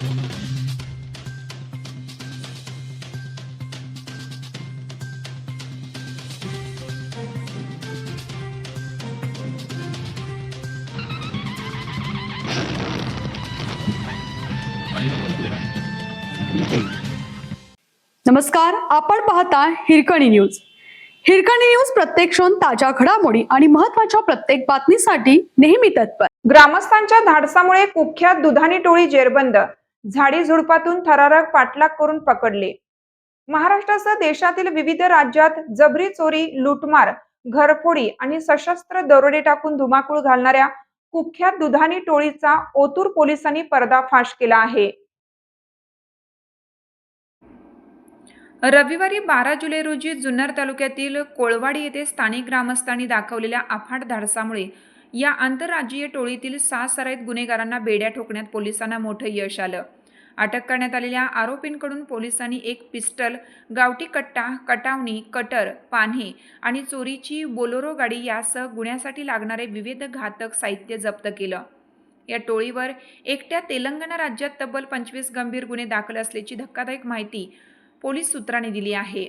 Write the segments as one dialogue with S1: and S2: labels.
S1: नमस्कार, आपण पाहता हिरकणी न्यूज. हिरकणी न्यूज प्रत्येक क्षण ताज्या घडामोडी आणि महत्त्वाच्या प्रत्येक बातमीसाठी नेहमी तत्पर.
S2: ग्रामस्थांच्या धाडसामुळे कुख्यात दुधाणी टोळी जेरबंद, झाडी झुडपातून थरारक पाठलाग करून पकडले. महाराष्ट्रासह देशातील विविध राज्यात जबरी चोरी, लूटमार, घरफोडी आणि सशस्त्र दरोडे टाकून धुमाकूळ घालणाऱ्या कुख्यात दुधाणी टोळीचा ओतूर पोलिसांनी पर्दाफाश केला आहे. रविवारी 12 जुलै रोजी जुन्नर तालुक्यातील कोळवाडी येथे स्थानिक ग्रामस्थांनी दाखवलेल्या अफाट धाडसामुळे या आंतरराज्यीय टोळीतील 6 सराईत गुन्हेगारांना बेड्या ठोकण्यात पोलिसांना मोठं यश आलं. अटक करण्यात आलेल्या आरोपींकडून पोलिसांनी एक पिस्टल, गावठी कट्टा, कटावणी, कटर, पान्हे आणि चोरीची बोलेरो गाडी यासह गुन्ह्यासाठी लागणारे विविध घातक साहित्य जप्त केलं. या टोळीवर एकट्या तेलंगणा राज्यात तब्बल 25 गंभीर गुन्हे दाखल असल्याची धक्कादायक माहिती पोलीस सूत्रांनी दिली आहे.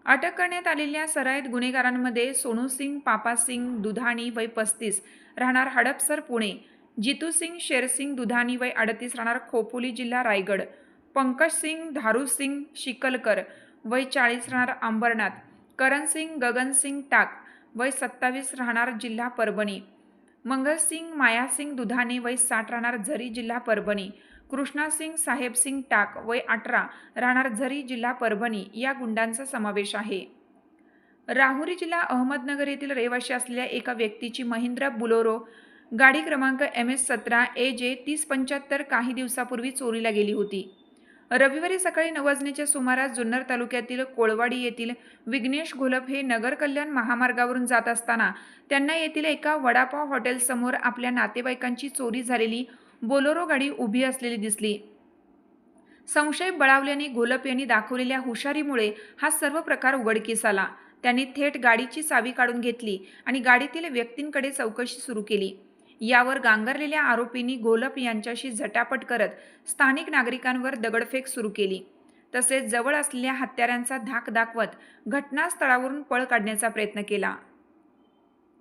S2: अटक करण्यात आलेल्या सराईत गुन्हेगारांमध्ये सोनू सिंग, पापा सिंग दुधाणी वय 35 राहणार हडपसर पुणे, जितू सिंग शेरसिंग दुधाणी वय 38 राहणार खोपोली जिल्हा रायगड, पंकज सिंग धारू सिंग शिकलकर वय 40 राहणार अंबरनाथ, करण सिंग गगन सिंग टाक वय 27 राहणार जिल्हा परभणी, मंगल सिंग माया सिंग दुधाणे वय 60 राहणार झरी जिल्हा परभणी, कृष्णा सिंग साहेब सिंग टाक वय 18 राहणार झरी जिल्हा परभणी या गुंडांचा समावेश आहे. राहुरी जिल्हा अहमदनगर येथील रहिवासी असलेल्या एका व्यक्तीची महिंद्रा बुलोरो गाडी क्रमांक MS17 AJ 3075 काही दिवसापूर्वी चोरीला गेली होती. रविवारी सकाळी 9 वाजण्याच्या सुमारास जुन्नर तालुक्यातील कोळवाडी येथील विघ्नेश घोलप हे नगर कल्याण महामार्गावरून जात असताना त्यांना येथील एका वडापाव हॉटेलसमोर आपल्या नातेवाईकांची चोरी झालेली बोलेरो गाडी उभी असलेली दिसली. संशय बळावल्याने घोलप यांनी दाखवलेल्या हुशारीमुळे हा सर्व प्रकार उघडकीस आला. त्यांनी थेट गाडीची चावी काढून घेतली आणि गाडीतील व्यक्तींकडे चौकशी सुरू केली. यावर गांगरलेल्या आरोपींनी घोलप यांच्याशी झटापट करत स्थानिक नागरिकांवर दगडफेक सुरू केली. तसेच जवळ असलेल्या हत्यारांचा धाक दाखवत घटनास्थळावरून पळ काढण्याचा प्रयत्न केला.